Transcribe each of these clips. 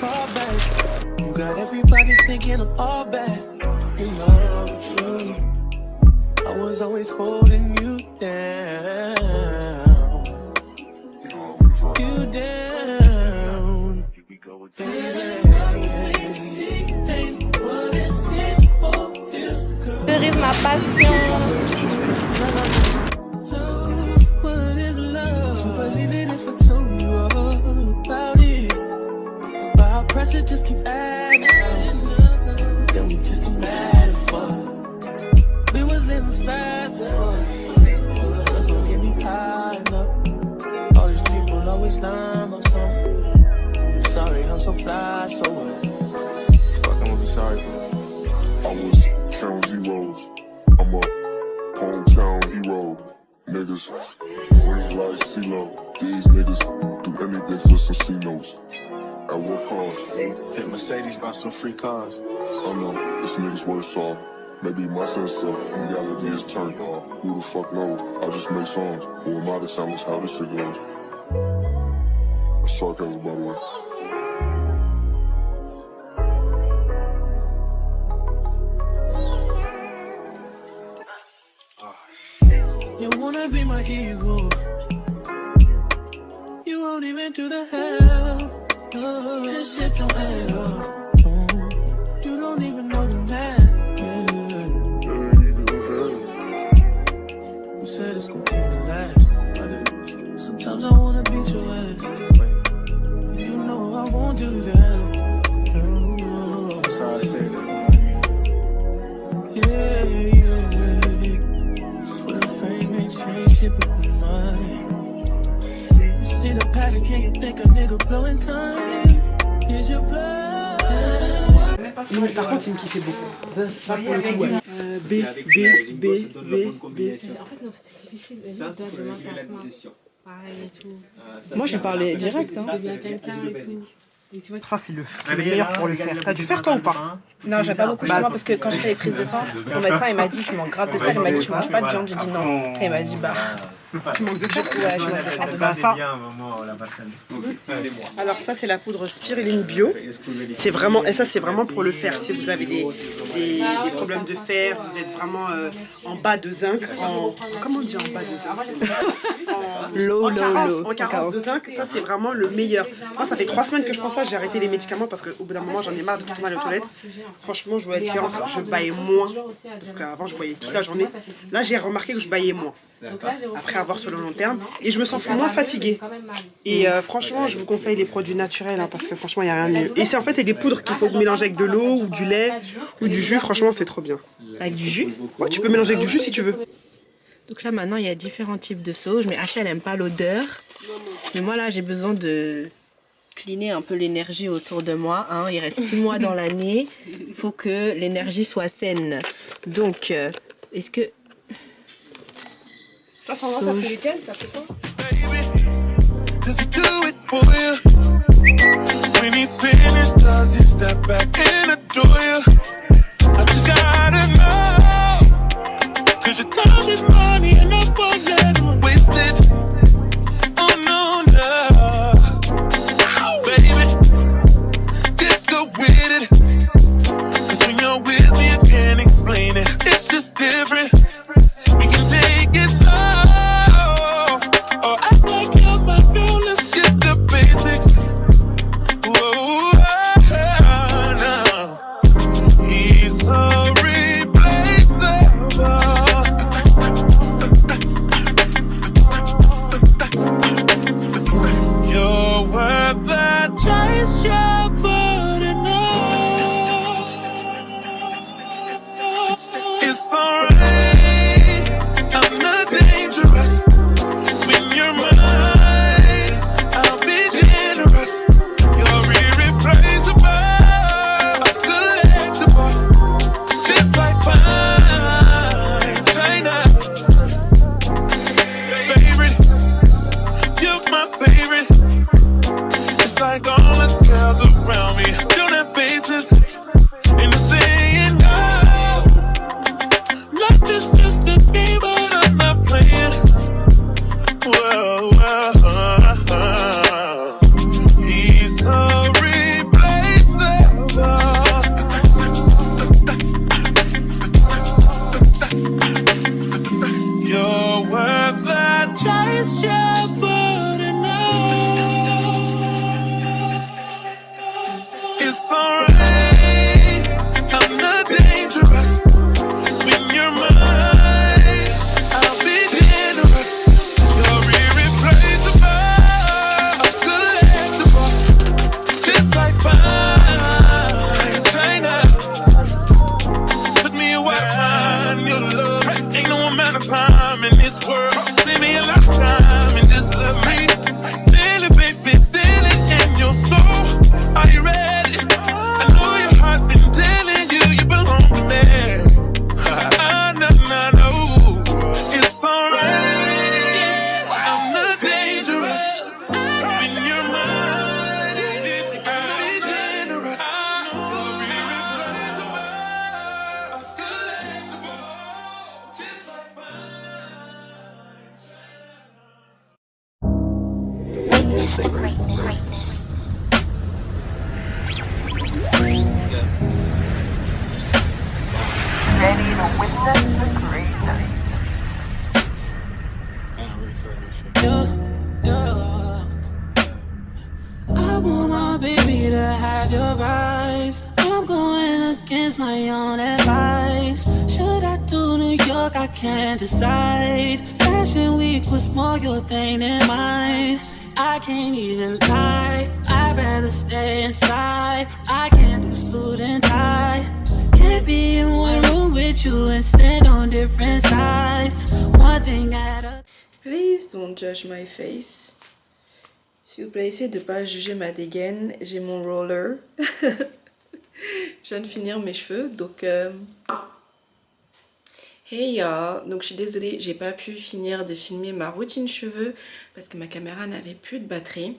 fall back. You got everybody thinking I'm all bad. You know the truth. I was always holding you down. You down. Le rythme, ma passion. What is love? You believe it if I told you all about it. But our pressure just keep adding up. Then we just get mad and fuck. We was living fast and fuck. That's what get me high enough. All these people always lying about something. I'm sorry, I'm so fly, so what? Fuck, I'm gonna be sorry for. I was counting zeros. I'm a hometown hero. Niggas, green like CeeLo. These niggas do anything for some C-notes. At what cost? Hit Mercedes, bought some free cars. I know, this nigga's worse off. Maybe my sense of reality is turned off. Who the fuck knows? I just make songs. Who am I to tell us how this shit goes? That's sarcasm, by the way. You wanna be my hero. You won't even do the help. Oh, this shit don't add up. Oh, you don't even know the math. You said it's gonna even last. Sometimes I wanna beat your ass. Wait, you know I won't do that. Oh, I'm sorry to say that. Yeah. Swear fame ain't changed shit but my mind. You see the pattern, can you think a nigga blowing time? Here's your blood. Non, par contre, il me kiffait beaucoup. Ça, pour le coup, ouais. B. En fait, non, c'est difficile. Ça, c'est pour la position. Pareil et tout. Moi, j'ai parlé direct. Hein. Il y a quelqu'un et tout. Et tu vois, Ça, c'est le meilleur pour le faire. T'as dû faire toi ou pas? Non, j'ai pas beaucoup justement parce que quand j'ai fait les prises de sang, mon médecin il m'a dit tu manques grave de sel, il m'a dit tu manges pas de viande, j'ai dit non. Et il m'a dit bah Tu manques de viande? ouais, je manque de viande. Bah, ça. la personne. Alors ça, c'est la poudre spiruline bio. C'est vraiment, et ça c'est vraiment pour le fer. Si vous avez des problèmes de fer, vous êtes vraiment en bas de zinc, comment on dit en bas de zinc? En carence de zinc, ça c'est vraiment le meilleur. Moi ça fait 3 semaines que je prends ça, j'ai arrêté les médicaments parce qu'au bout d'un moment j'en ai marre de tout le temps aller aux toilettes. Franchement je vois la différence, je baillais moins, parce qu'avant je baillais toute la journée. Là j'ai remarqué que je baillais moins, après avoir sur le long terme, et je me sens moins fatiguée. Et franchement je vous conseille les produits naturels hein, parce que franchement il n'y a rien de mieux. Et c'est en fait des poudres qu'il faut mélanger avec de l'eau ou du lait ou du jus, franchement c'est trop bien. Avec du jus? Ouais, tu peux mélanger avec du jus si tu veux. Donc là maintenant il y a différents types de sauge, mais Asha elle aime pas l'odeur. Mais moi là j'ai besoin de cleaner un peu l'énergie autour de moi. Hein. Il reste 6 mois dans l'année, il faut que l'énergie soit saine. Donc est-ce que... Ça s'en va, t'as fait lesquels? T'as fait quoi? Does he do it for you? When he's finished, does he step back and adore you? I just gotta know. Cause your time is money and I won't let it waste it. Oh no, no. Baby, just go with it. Cause when you're with me, I can't explain it. It's just different. We can take it slow. Or act like you're my girl, let's get the basics. Whoa, no. He's so replaceable. just your fault to know. It's alright, I'm not dangerous. When you're mine, I'll be generous. You're irreplaceable, collectible, just like fine china. Took me a while to find your love. Ain't no amount of time in this world. Save me a lifetime and just love me. Feel it, baby, feel it in your soul. Are you ready? I know your heart been telling you you belong to me. I know. It's alright. I'm not dangerous. When you're mine, I'll be generous. You're irreplaceable, collectible, just like mine. Witness the greatness. Ready to witness the greatness. I want my baby to have your eyes. I'm going against my own advice. Should I do New York? I can't decide. Fashion week was more your thing than mine. I can't even lie. I'd rather stay inside. I can't do suit and tie. Can't be in one room with you and stand on different sides. One thing at a Please don't judge my face. S'il vous plaît, essayez de pas juger ma dégaine. J'ai mon roller. Je viens de finir mes cheveux, donc... Hey y'all, donc je suis désolée, j'ai pas pu finir de filmer ma routine cheveux parce que ma caméra n'avait plus de batterie.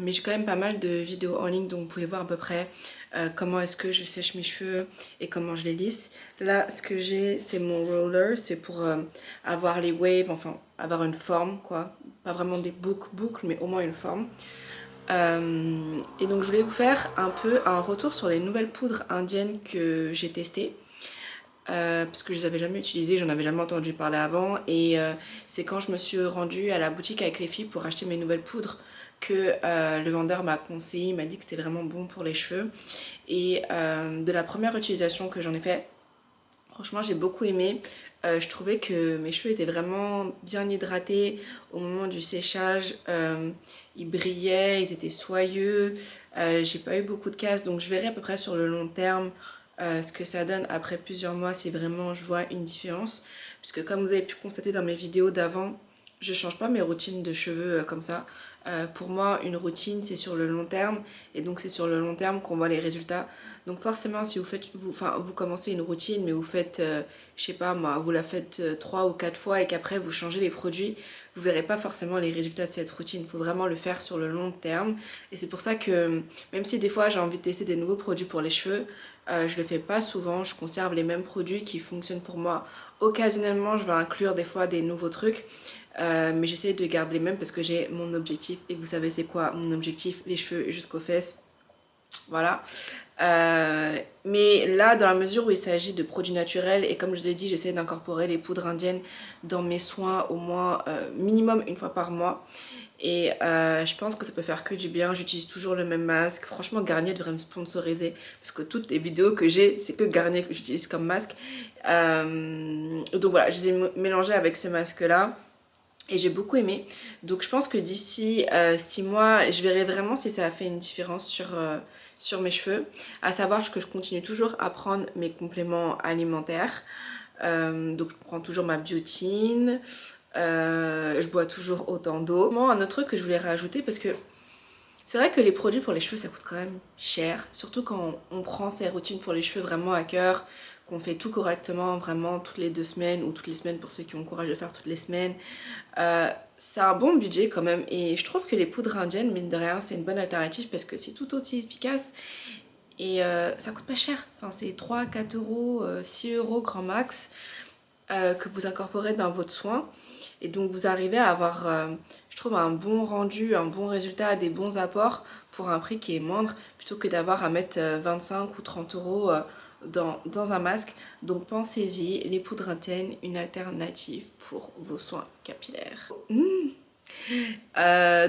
Mais j'ai quand même pas mal de vidéos en ligne, donc vous pouvez voir à peu près comment est-ce que je sèche mes cheveux et comment je les lisse. Là, ce que j'ai, c'est mon roller, c'est pour avoir les waves, enfin avoir une forme quoi. Pas vraiment des boucles, mais au moins une forme. Et donc je voulais vous faire un peu un retour sur les nouvelles poudres indiennes que j'ai testées. Parce que je les avais jamais utilisées, j'en avais jamais entendu parler avant. Et c'est quand je me suis rendue à la boutique avec les filles pour acheter mes nouvelles poudres que le vendeur m'a conseillé, il m'a dit que c'était vraiment bon pour les cheveux. Et de la première utilisation que j'en ai fait, franchement j'ai beaucoup aimé. Je trouvais que mes cheveux étaient vraiment bien hydratés au moment du séchage. Ils brillaient, ils étaient soyeux. J'ai pas eu beaucoup de casse, donc je verrai à peu près sur le long terme ce que ça donne après plusieurs mois si vraiment je vois une différence. Puisque comme vous avez pu constater dans mes vidéos d'avant, je change pas mes routines de cheveux comme ça. Pour moi, une routine, c'est sur le long terme. Et donc, c'est sur le long terme qu'on voit les résultats. Donc, forcément, si vous commencez une routine, mais vous faites, je sais pas moi, vous la faites 3 ou 4 fois et qu'après, vous changez les produits, vous verrez pas forcément les résultats de cette routine. Il faut vraiment le faire sur le long terme. Et c'est pour ça que, même si des fois, j'ai envie de tester des nouveaux produits pour les cheveux, je le fais pas souvent. Je conserve les mêmes produits qui fonctionnent pour moi. Occasionnellement, je vais inclure des fois des nouveaux trucs. Mais j'essaie de garder les mêmes parce que j'ai mon objectif et vous savez c'est quoi mon objectif, les cheveux jusqu'aux fesses, voilà. Mais là dans la mesure où il s'agit de produits naturels et comme je vous ai dit j'essaie d'incorporer les poudres indiennes dans mes soins au moins minimum une fois par mois et je pense que ça peut faire que du bien. J'utilise toujours le même masque, franchement Garnier devrait me sponsoriser parce que toutes les vidéos que j'ai c'est que Garnier que j'utilise comme masque. Donc voilà, je les ai mélangés avec ce masque là. Et j'ai beaucoup aimé, donc je pense que d'ici 6 mois, je verrai vraiment si ça a fait une différence sur mes cheveux. À savoir que je continue toujours à prendre mes compléments alimentaires, donc je prends toujours ma biotine, je bois toujours autant d'eau. Un autre truc que je voulais rajouter parce que c'est vrai que les produits pour les cheveux ça coûte quand même cher, surtout quand on prend ces routines pour les cheveux vraiment à cœur, qu'on fait tout correctement vraiment toutes les 2 semaines ou toutes les semaines pour ceux qui ont le courage de faire toutes les semaines. C'est un bon budget quand même et je trouve que les poudres indiennes, mine de rien, c'est une bonne alternative parce que c'est tout aussi efficace et ça coûte pas cher. Enfin, c'est 3, 4 euros, 6 euros grand max que vous incorporez dans votre soin et donc vous arrivez à avoir, je trouve, un bon rendu, un bon résultat, des bons apports pour un prix qui est moindre plutôt que d'avoir à mettre 25 ou 30 euros dans un masque. Donc pensez-y, les poudres internes, une alternative pour vos soins capillaires.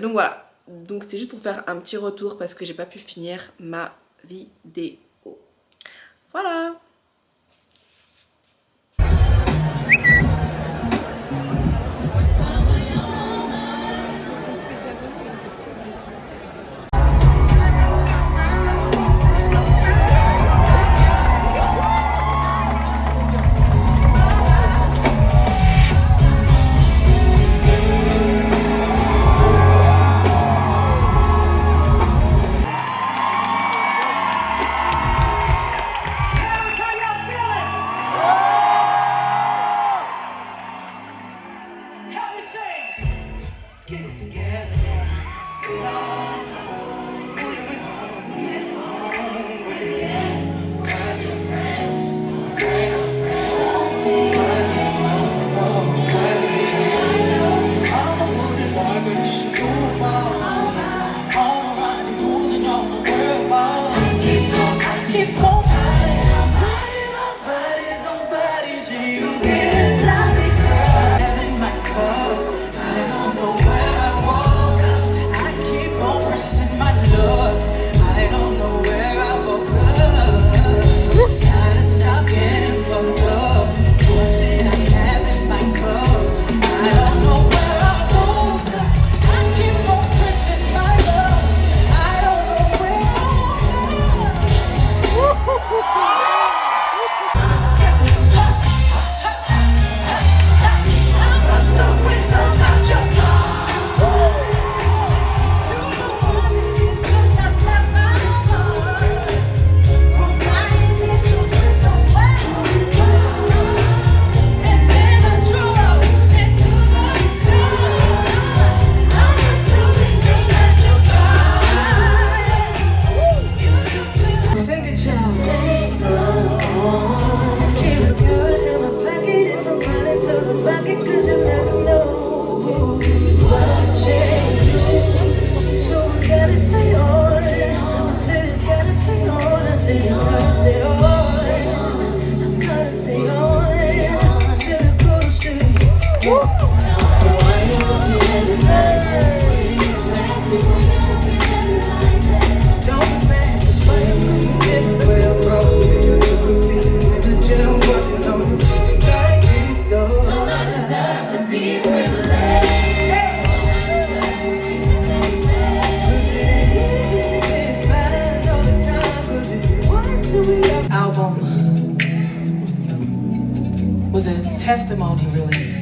Donc voilà, donc c'est juste pour faire un petit retour parce que j'ai pas pu finir ma vidéo. Voilà. Was a testimony, really,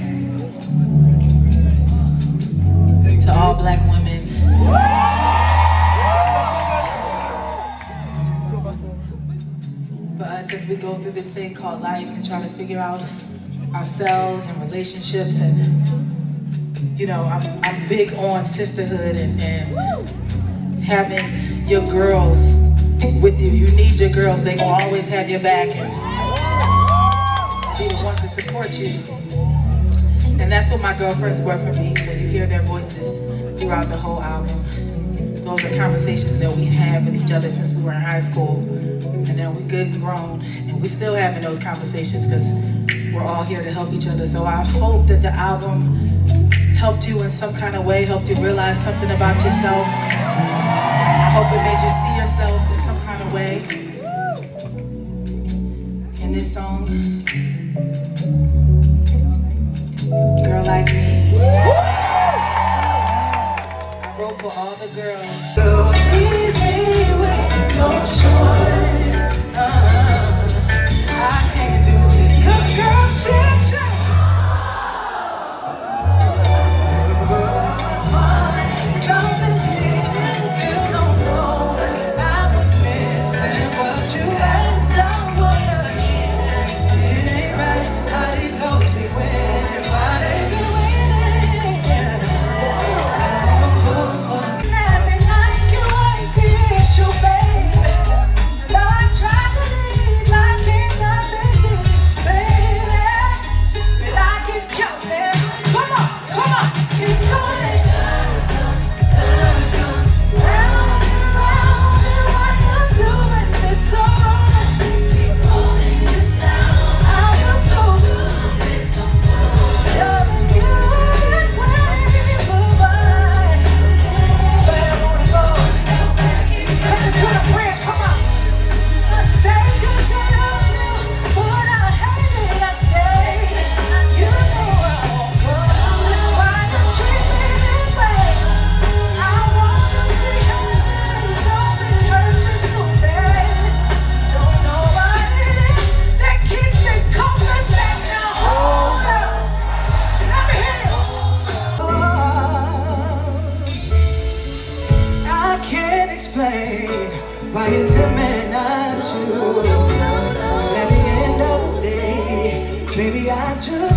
to all black women. For us, as we go through this thing called life and try to figure out ourselves and relationships, and you know, I'm big on sisterhood and having your girls with you. You need your girls; they gonna always have your back and be the ones to support you. And that's what my girlfriends were for me. So you hear their voices throughout the whole album. Those are conversations that we've had with each other since we were in high school. And now we're good and grown. And we're still having those conversations because we're all here to help each other. So I hope that the album helped you in some kind of way, helped you realize something about yourself. I hope it made you see yourself in some kind of way. In this song, Girl Like Me. I wrote for all the girls. So leave me with no choice. I can't do this good girl shit. It's fine. Something did, still don't know what I was missing, but you had someone. It ain't right how these hoes be winning. Why they be winning? It's him and not you. At the end of the day, baby, I just